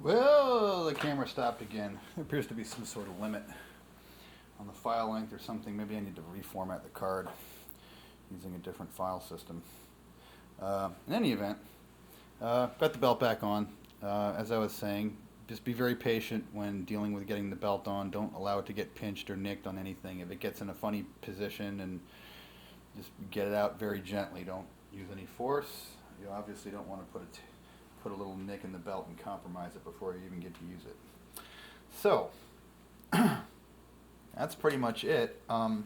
Well, the camera stopped again. There appears to be some sort of limit on the file length or something. Maybe I need to reformat the card using a different file system. In any event, got the belt back on. As I was saying, just be very patient when dealing with getting the belt on. Don't allow it to get pinched or nicked on anything. If it gets in a funny position, and just get it out very gently. Don't use any force. You obviously don't want to put a little nick in the belt and compromise it before you even get to use it. So that's pretty much it. Then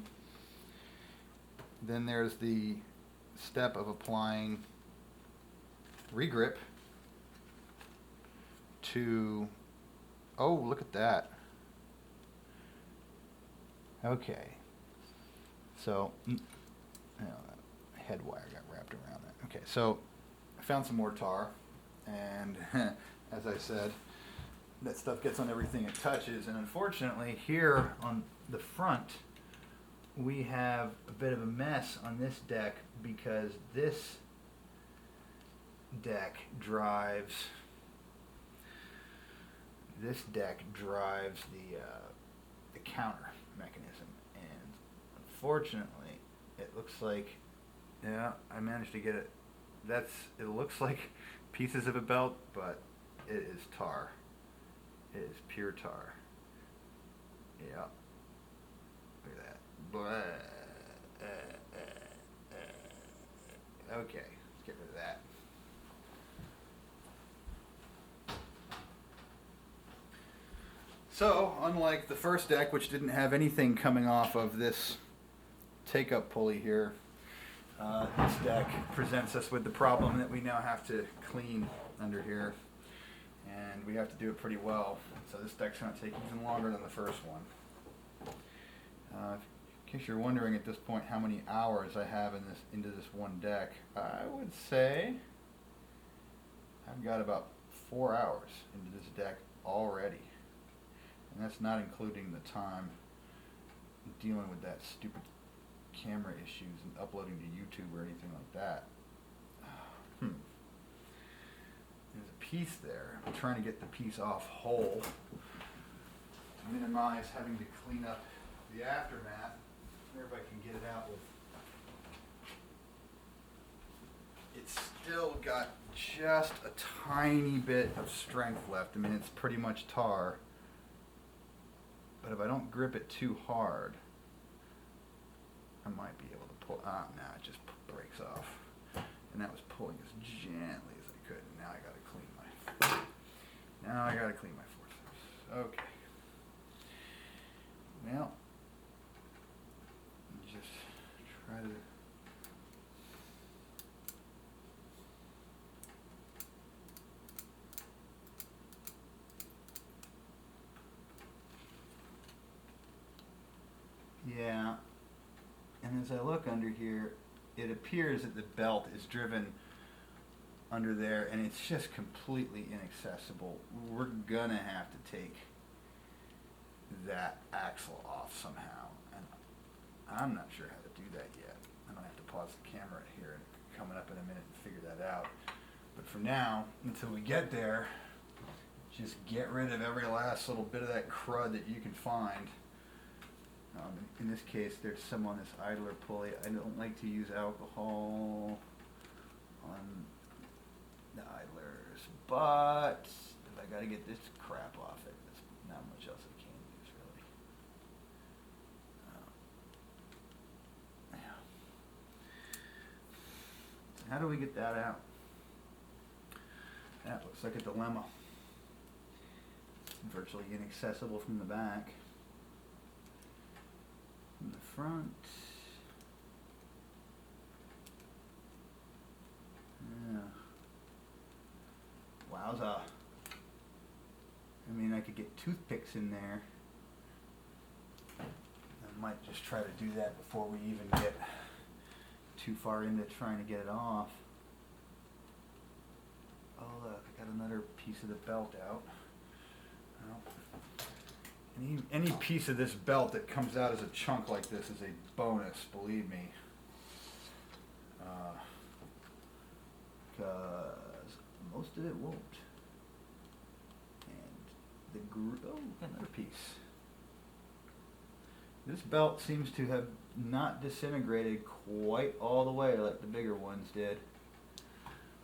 there's the step of applying regrip to, oh, look at that. Okay. So, that head wire got wrapped around that. Okay, so I found some more tar, and as I said, that stuff gets on everything it touches, and unfortunately here on the front we have a bit of a mess on this deck because this deck drives the counter mechanism, and unfortunately it looks like, yeah, I managed to get it. It looks like pieces of a belt, but it is tar. It is pure tar. Yeah. Look at that. Blah. Okay, let's get rid of that. So, unlike the first deck, which didn't have anything coming off of this take-up pulley here, this deck presents us with the problem that we now have to clean under here, and we have to do it pretty well. So this deck's going to take even longer than the first one. In case you're wondering at this point how many hours I have into this one deck, I would say I've got about 4 hours into this deck already. And that's not including the time dealing with that stupid camera issues and uploading to YouTube or anything like that. There's a piece there. I'm trying to get the piece off whole to minimize having to clean up the aftermath. I wonder if I can get it out with... It's still got just a tiny bit of strength left. I mean, it's pretty much tar. But if I don't grip it too hard, I might be able to pull. No, it just breaks off. And that was pulling as gently as I could. And now I gotta clean my forceps. Okay. Well, just try to. Yeah, and as I look under here, it appears that the belt is driven under there, and it's just completely inaccessible. We're gonna have to take that axle off somehow, and I'm not sure how to do that yet. I'm gonna have to pause the camera here and coming up in a minute and figure that out. But for now, until we get there, just get rid of every last little bit of that crud that you can find. In this case, there's some on this idler pulley. I don't like to use alcohol on the idlers, but if I got to get this crap off it, there's not much else I can use, really. Yeah. So how do we get that out? That looks like a dilemma. Virtually inaccessible from the back. From the front. Yeah. Wowza. I mean, I could get toothpicks in there. I might just try to do that before we even get too far into trying to get it off. Oh look, I got another piece of the belt out. Well, any piece of this belt that comes out as a chunk like this is a bonus, believe me. Because most of it won't. Oh, another piece. This belt seems to have not disintegrated quite all the way like the bigger ones did,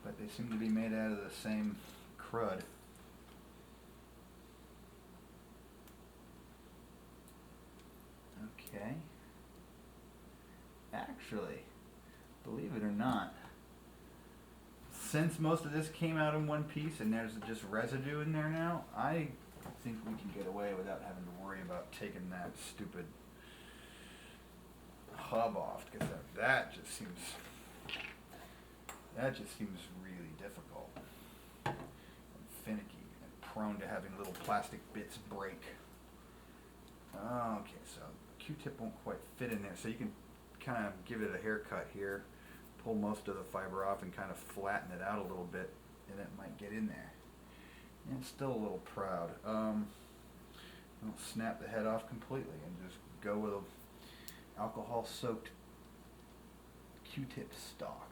but they seem to be made out of the same crud. Okay. Actually, believe it or not, since most of this came out in one piece and there's just residue in there now, I think we can get away without having to worry about taking that stupid hub off, because that just seems really difficult and finicky and prone to having little plastic bits break. Okay, so Q-tip won't quite fit in there, so you can kind of give it a haircut here, pull most of the fiber off and kind of flatten it out a little bit, and it might get in there. And it's still a little proud. I'll snap the head off completely and just go with a alcohol-soaked Q-tip stock.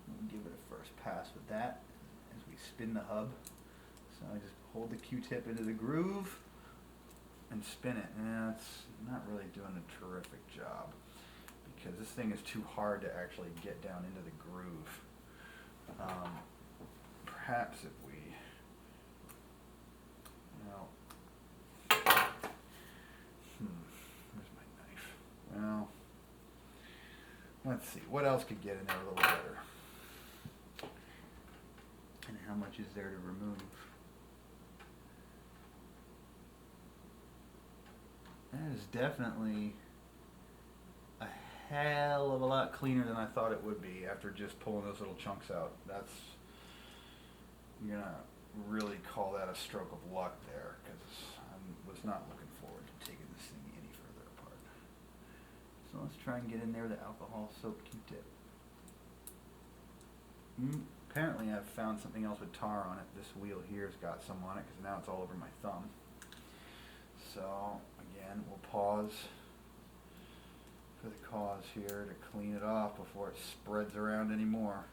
We'll give it a first pass with that as we spin the hub. So I just hold the Q-tip into the groove and spin it. And it's not really doing a terrific job because this thing is too hard to actually get down into the groove. Perhaps if we, where's my knife? Well, let's see, what else could get in there a little better? And how much is there to remove? That is definitely a hell of a lot cleaner than I thought it would be after just pulling those little chunks out. That's, you're gonna really call that a stroke of luck there, because I was not looking forward to taking this thing any further apart. So let's try and get in there with the alcohol-soaked Q-tip. Apparently I've found something else with tar on it. This wheel here has got some on it because now it's all over my thumb. So again, we'll pause for the cause here to clean it off before it spreads around anymore.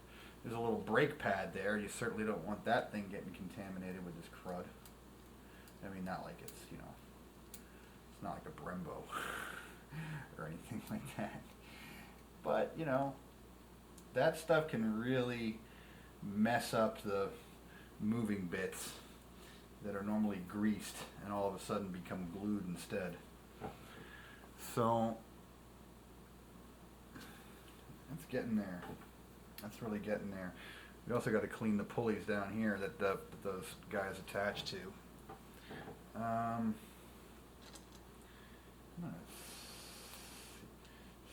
There's a little brake pad there. You certainly don't want that thing getting contaminated with this crud. I mean, not like it's, you know, it's not like a Brembo or anything like that. But, you know, that stuff can really mess up the moving bits that are normally greased and all of a sudden become glued instead. So that's getting there. That's really getting there. We also got to clean the pulleys down here that those guys attach to.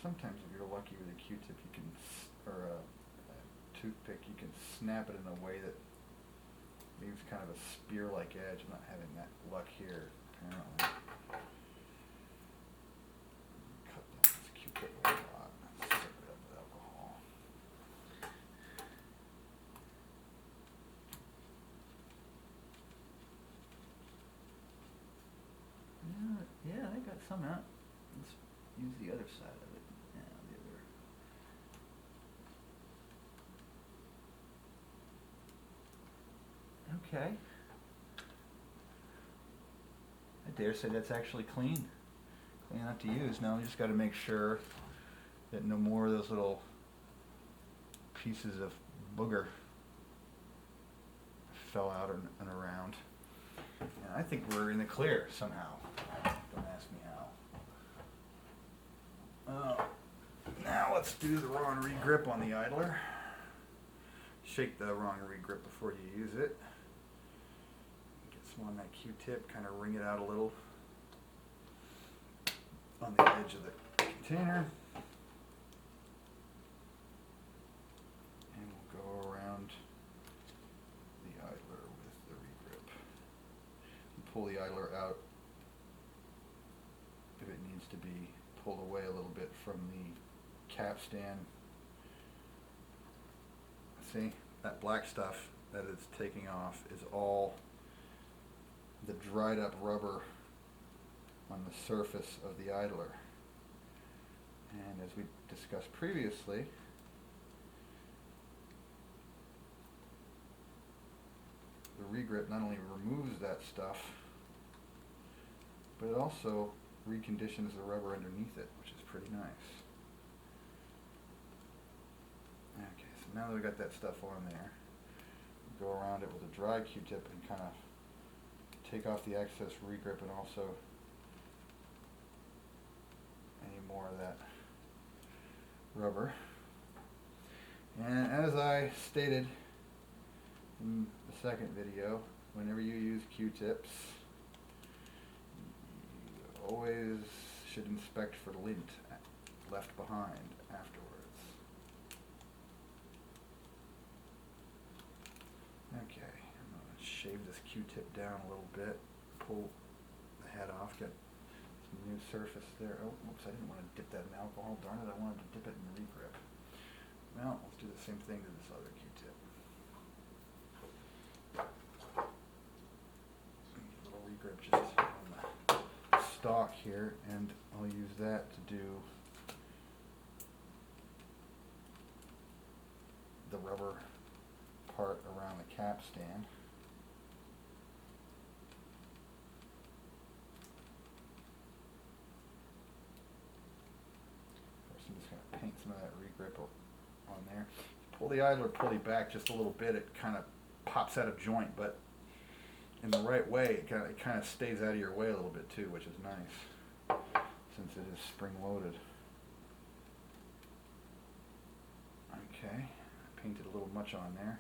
Sometimes if you're lucky with a Q-tip, you can, or a toothpick, you can snap it in a way that leaves kind of a spear-like edge. I'm not having that luck here, apparently. Cut down this Q-tip a lot. Soak it up with alcohol. Yeah, I got some out. Let's use the other side of it. Yeah, the other. Okay. I dare say that's actually clean. Clean enough to use. Now we just got to make sure that no more of those little pieces of booger fell out and around. And I think we're in the clear somehow. Don't ask me how. Now let's do the raw and re-grip on the idler. Shake the raw and re-grip before you use it. Get some on that Q-tip, kind of wring it out a little on the edge of the container. And we'll go around the idler with the re-grip. And pull the idler out if it needs to be pulled away a little bit from the cap stand. See, that black stuff that it's taking off is all the dried up rubber on the surface of the idler. And as we discussed previously, the re-grip not only removes that stuff, but it also reconditions the rubber underneath it, which is pretty nice. Okay, so now that we got that stuff on there, go around it with a dry Q-tip and kind of take off the excess regrip and also any more of that rubber. And as I stated in the second video, whenever you use Q-tips, you always should inspect for lint left behind afterwards. Okay, I'm going to shave this Q-tip down a little bit, pull the head off, get some new surface there. Oh, oops, I didn't want to dip that in alcohol, darn it, I wanted to dip it in regrip. Well, let's do the same thing to this other Q-tip. Little regrip just on the stock here, and I'll use that to do the rubber part around the capstan. First, I'm just going to paint some of that regrip on there. Pull the idler pulley back just a little bit, it kind of pops out of joint, but in the right way, it kind of stays out of your way a little bit too, which is nice, since it is spring-loaded. Okay, I painted a little much on there.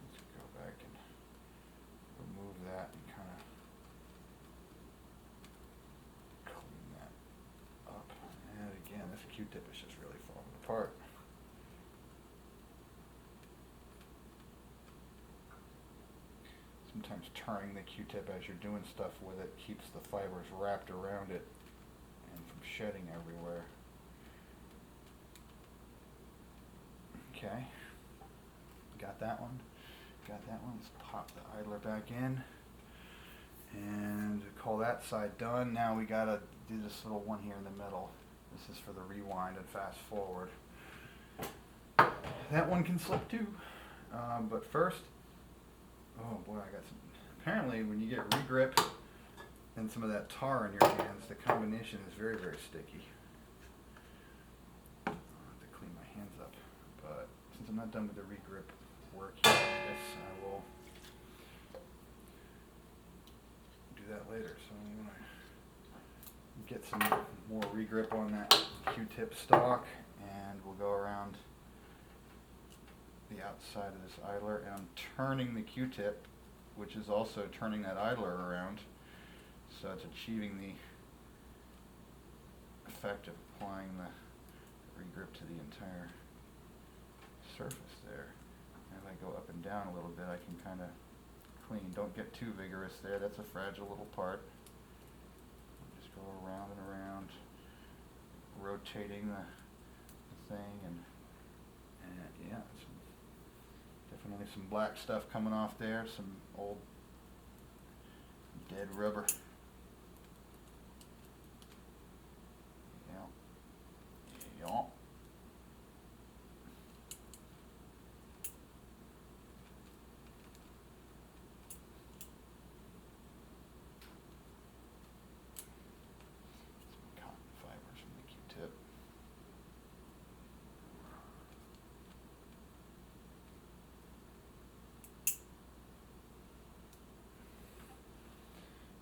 Let's go back and remove that and kind of clean that up. And again, this Q-tip is just really falling apart. Sometimes turning the Q-tip as you're doing stuff with it keeps the fibers wrapped around it and from shedding everywhere. Okay, got that one. Got that one. Let's pop the idler back in and call that side done. Now we gotta do this little one here in the middle. This is for the rewind and fast forward. That one can slip too, but first, oh boy, I got some. Apparently, when you get regrip and some of that tar in your hands, the combination is very, very sticky. I'll have to clean my hands up, but since I'm not done with the regrip work here, I guess I will do that later. So I'm gonna get some more regrip on that Q-tip stock, and we'll go around the outside of this idler, and I'm turning the Q-tip, which is also turning that idler around, so it's achieving the effect of applying the regrip to the entire surface there. And if I go up and down a little bit, I can kind of clean. Don't get too vigorous there, that's a fragile little part. Just go around and around, rotating the thing, and yeah, it's definitely some black stuff coming off there, some old dead rubber. Yeah. Yeah. Some cotton fibers from the Q-tip.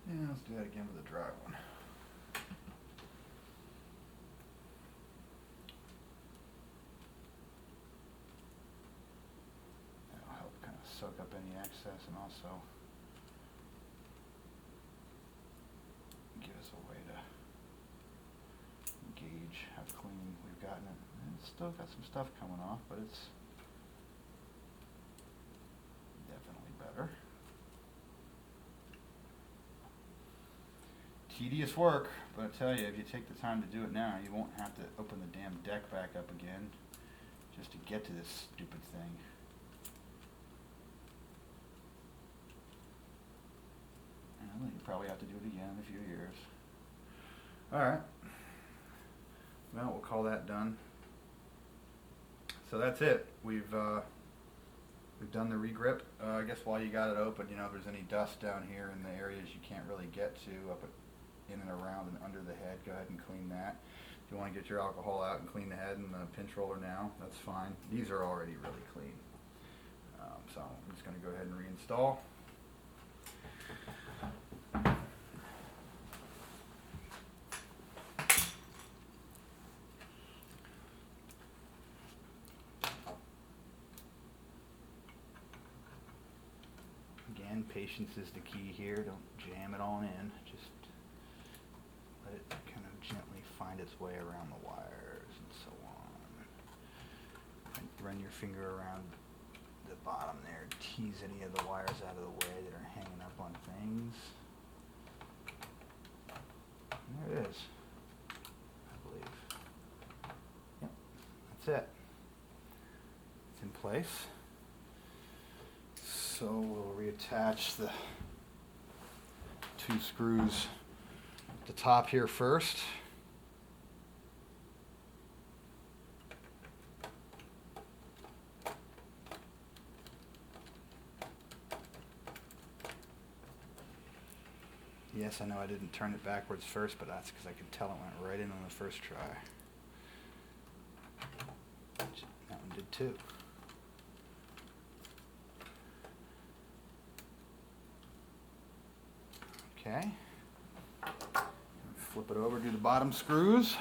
Yeah, let's do that again with a dry one. That'll help kind of soak up any excess and also give us a way to gauge how clean we've gotten it. And it's still got some stuff coming off, but it's definitely better. Tedious work, but I tell you, if you take the time to do it now, you won't have to open the damn deck back up again just to get to this stupid thing. Well, you probably have to do it again in a few years. Alright. Well, we'll call that done. So that's it. We've done the regrip. I guess while you got it open, you know, if there's any dust down here in the areas you can't really get to up in and around and under the head. Go ahead and clean that. If you want to get your alcohol out and clean the head and the pinch roller now, that's fine. These are already really clean. So I'm just going to go ahead and reinstall. Again, patience is the key here. Don't jam it on in. Just let it kind of gently find its way around the wires and so on. And run your finger around the bottom there. Tease any of the wires out of the way that are hanging up on things. And there it is, I believe. Yep, that's it. It's in place. So we'll reattach the 2 screws at the top here first. Yes, I know I didn't turn it backwards first, but that's because I could tell it went right in on the first try. That one did too. Okay. Flip it over, do the bottom screws.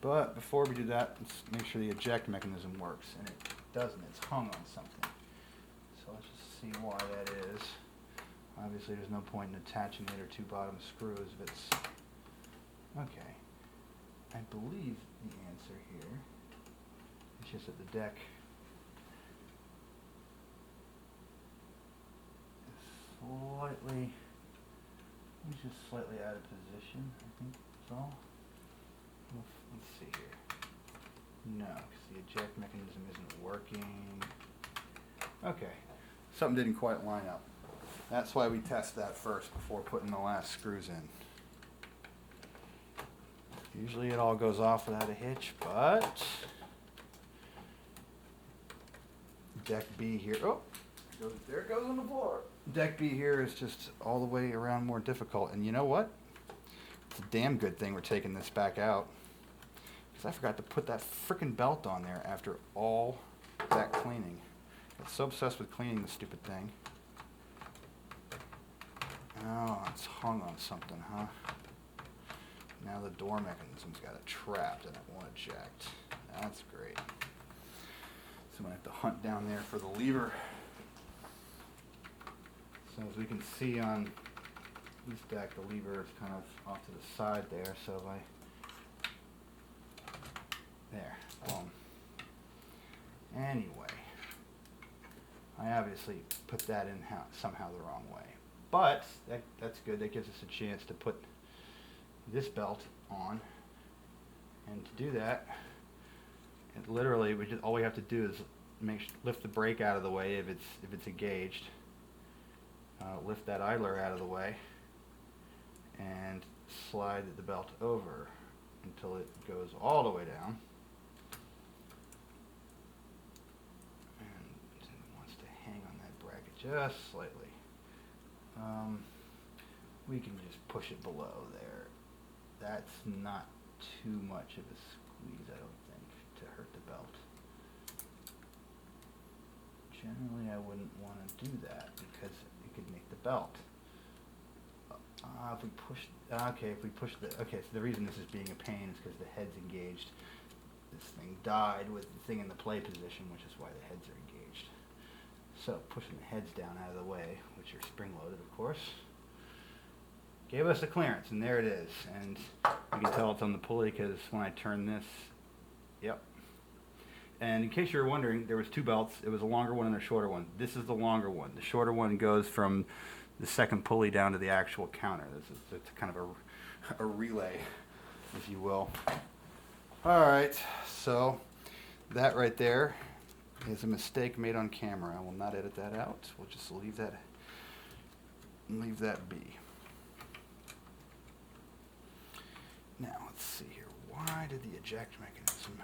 But before we do that, let's make sure the eject mechanism works. And it doesn't, it's hung on something. So let's just see why that is. Obviously there's no point in attaching the other 2 bottom screws if it's... Okay. I believe the answer here is just that the deck it's just slightly out of position, I think that's all. Let's see here. No, because the eject mechanism isn't working. Okay, something didn't quite line up. That's why we test that first before putting the last screws in. Usually it all goes off without a hitch, but deck B here, oh, there it goes on the floor. Deck B here is just all the way around more difficult, and you know what? It's a damn good thing we're taking this back out, because I forgot to put that frickin' belt on there after all that cleaning. Got so obsessed with cleaning the stupid thing. Oh, it's hung on something, huh? Now the door mechanism's got it trapped and it won't eject. That's great. So I'm gonna have to hunt down there for the lever. So as we can see on this deck, the lever is kind of off to the side there, so if there, boom. Anyway, I obviously put that in somehow the wrong way. But that's good, that gives us a chance to put this belt on. And to do that, literally all we have to do is lift the brake out of the way if it's engaged. Lift that idler out of the way and slide the belt over until it goes all the way down. And it wants to hang on that bracket just slightly. We can just push it below there. That's not too much of a squeeze, I don't think, to hurt the belt. Generally, I wouldn't want to do that because it could make the belt. If we push, okay, so the reason this is being a pain is because the head's engaged. This thing died with the thing in the play position, which is why the heads are engaged. So pushing the heads down out of the way, which are spring-loaded, of course, gave us the clearance, and there it is. And you can tell it's on the pulley because when I turn this, yep. And in case you were wondering, there was 2 belts. It was a longer one and a shorter one. This is the longer one. The shorter one goes from the second pulley down to the actual counter. It's kind of a relay, if you will. All right, so that right there is a mistake made on camera. I will not edit that out. We'll just leave that be. Now let's see here. Why did the eject mechanism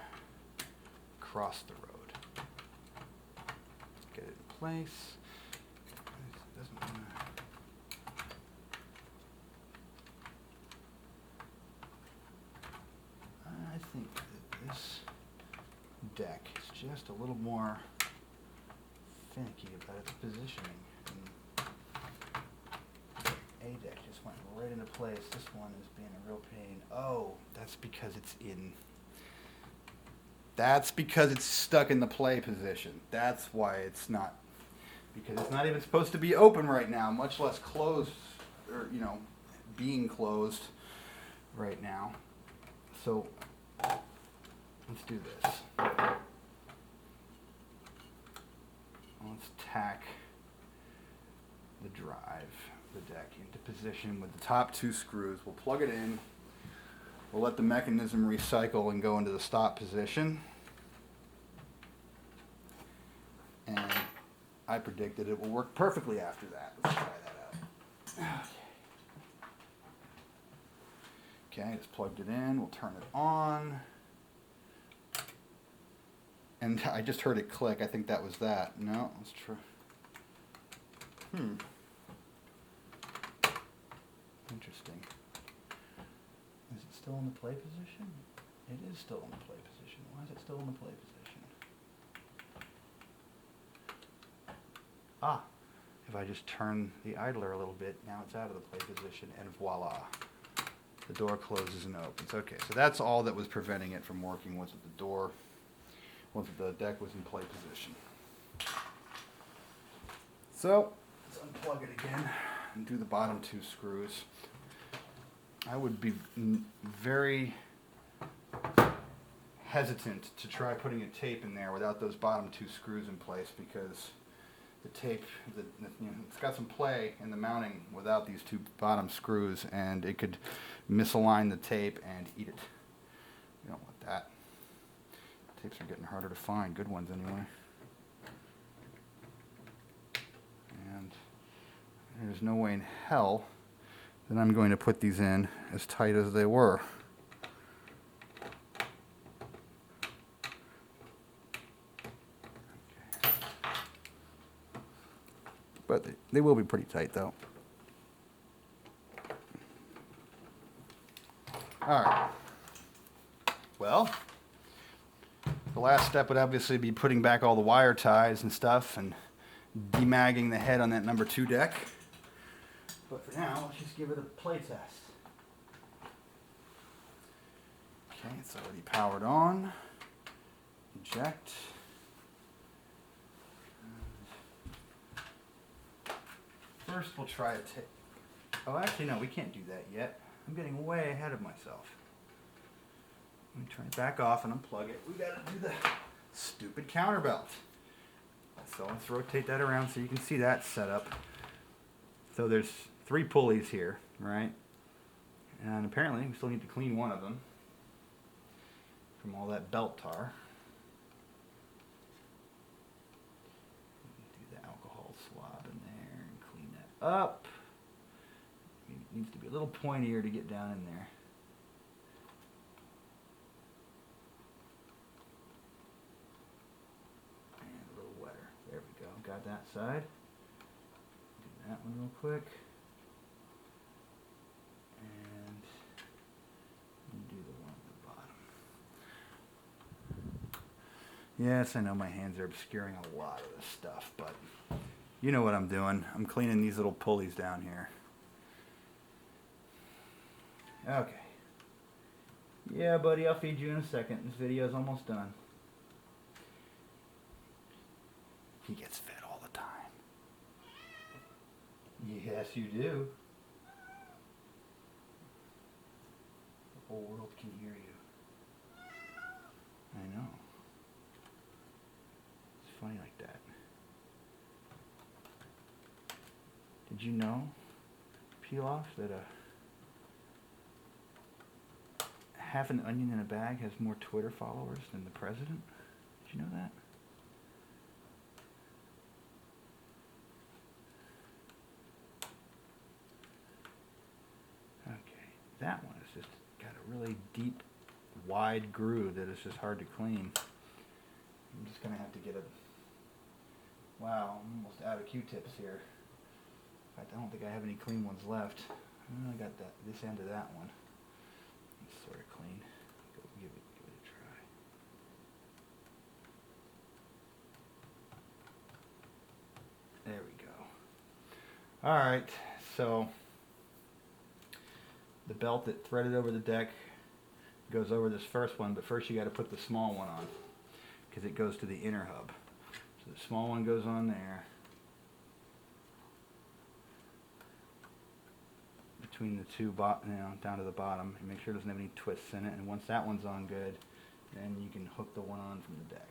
cross the road? Let's get it in place. It doesn't wanna... just a little more finicky about its positioning. A deck just went right into place. This one is being a real pain. Oh, that's because it's in. That's because it's stuck in the play position. That's why it's not. Because it's not even supposed to be open right now, much less closed, or, you know, being closed right now. So, let's do this. Let's tack the drive, the deck, into position with the top two screws. We'll plug it in. We'll let the mechanism recycle and go into the stop position. And I predicted it will work perfectly after that. Let's try that out. Okay, just plugged it in. We'll turn it on. And I just heard it click. I think that was that. No, let's try. Interesting. Is it still in the play position? It is still in the play position. Why is it still in the play position? Ah, if I just turn the idler a little bit, now it's out of the play position, and voila. The door closes and opens. Okay, so that's all that was preventing it from working, was that the door, was that the deck was in play position. So, let's unplug it again and do the bottom two screws. I would be very hesitant to try putting a tape in there without those bottom two screws in place, because the tape, you know, it's got some play in the mounting without these two bottom screws, and it could misalign the tape and eat it. You don't want that. Tapes are getting harder to find, good ones anyway. And there's no way in hell that I'm going to put these in as tight as they were. But they will be pretty tight, though. All right. Well, the last step would obviously be putting back all the wire ties and stuff and demagging the head on that number 2 deck. But for now, let's just give it a play test. Okay, it's already powered on. Eject. First, we'll try a tape. Oh, actually, no, we can't do that yet. I'm getting way ahead of myself. Let me turn it back off and unplug it. We gotta do the stupid counterbelt. So let's rotate that around so you can see that setup. So there's 3 pulleys here, right? And apparently we still need to clean one of them from all that belt tar. Do the alcohol swab in there and clean that up. It needs to be a little pointier to get down in there. And a little wetter. There we go. Got that side. Do that one real quick. And do the one at the bottom. Yes, I know my hands are obscuring a lot of this stuff, but you know what I'm doing. I'm cleaning these little pulleys down here. Okay. Yeah, buddy, I'll feed you in a second. This video's almost done. He gets fed all the time. Yes, you do. The whole world can hear you. I know. It's funny like that. Did you know, Peel-Off, that half an onion in a bag has more Twitter followers than the president? Did you know that? Okay, that one has just got a really deep, wide groove that is just hard to clean. I'm just gonna have to get a, wow, I'm almost out of Q-tips here. In fact, I don't think I have any clean ones left. I got that, this end of that one. It's sort of clean. Go give it a try. Alright, so the belt that threaded over the deck goes over this first one, but first you got to put the small one on because it goes to the inner hub. So the small one goes on there between the two, down to the bottom, and make sure it doesn't have any twists in it. And once that one's on good, then you can hook the one on from the deck.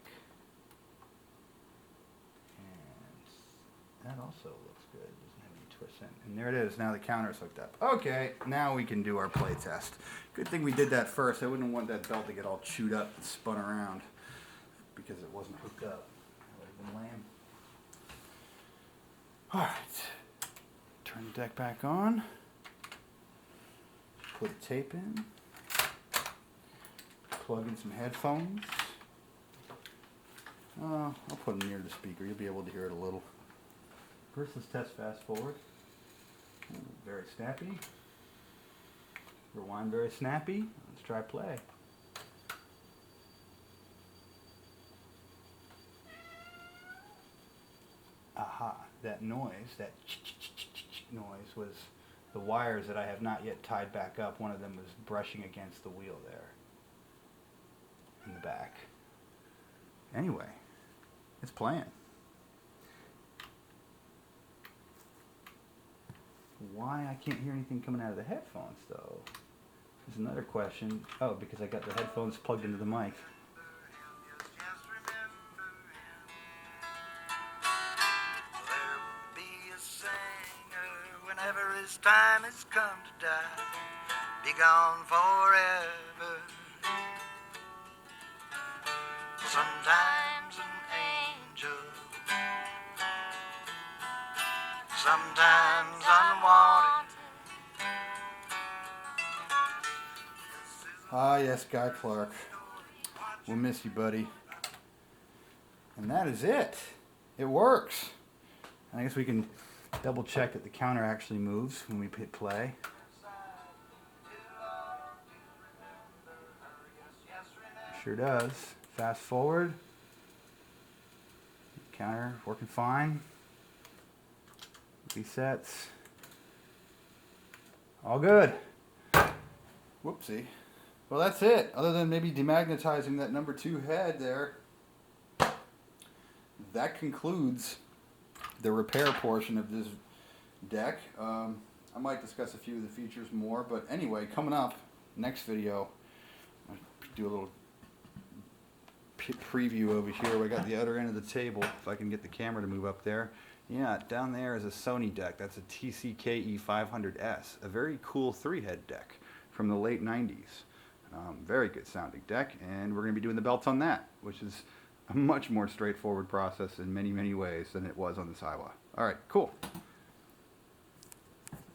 And that also looks good. Doesn't have any twists in. And there it is. Now the counter's hooked up. Okay, now we can do our play test. Good thing we did that first. I wouldn't want that belt to get all chewed up and spun around because it wasn't hooked up. That would have been lame. Alright. Turn the deck back on. Put a tape in. Plug in some headphones. I'll put them near the speaker. You'll be able to hear it a little. First, let's test fast forward. Ooh, very snappy. Rewind, very snappy. Let's try play. Aha, that noise, that noise was the wires that I have not yet tied back up. One of them was brushing against the wheel there in the back. Anyway, it's playing. Why I can't hear anything coming out of the headphones though is another question. Oh, because I got the headphones plugged into the mic. Whenever his time has come to die, be gone forever. Sometimes an angel, sometimes unwanted. Ah, yes, Guy Clark. We'll miss you, buddy. And that is it. It works. I guess we can double check that the counter actually moves when we hit play. Sure does. Fast forward. Counter working fine. Resets. All good. Whoopsie. Well, that's it. Other than maybe demagnetizing that number 2 head there, that concludes the repair portion of this deck. I might discuss a few of the features more, but anyway, coming up, next video, I'll do a little preview over here. We got the other end of the table, if I can get the camera to move up there. Yeah, down there is a Sony deck. That's a TCKE 500S, a very cool 3-head deck from the late 90s. Very good sounding deck, and we're going to be doing the belts on that, which is a much more straightforward process in many, many ways than it was on this Aiwa. All right, cool.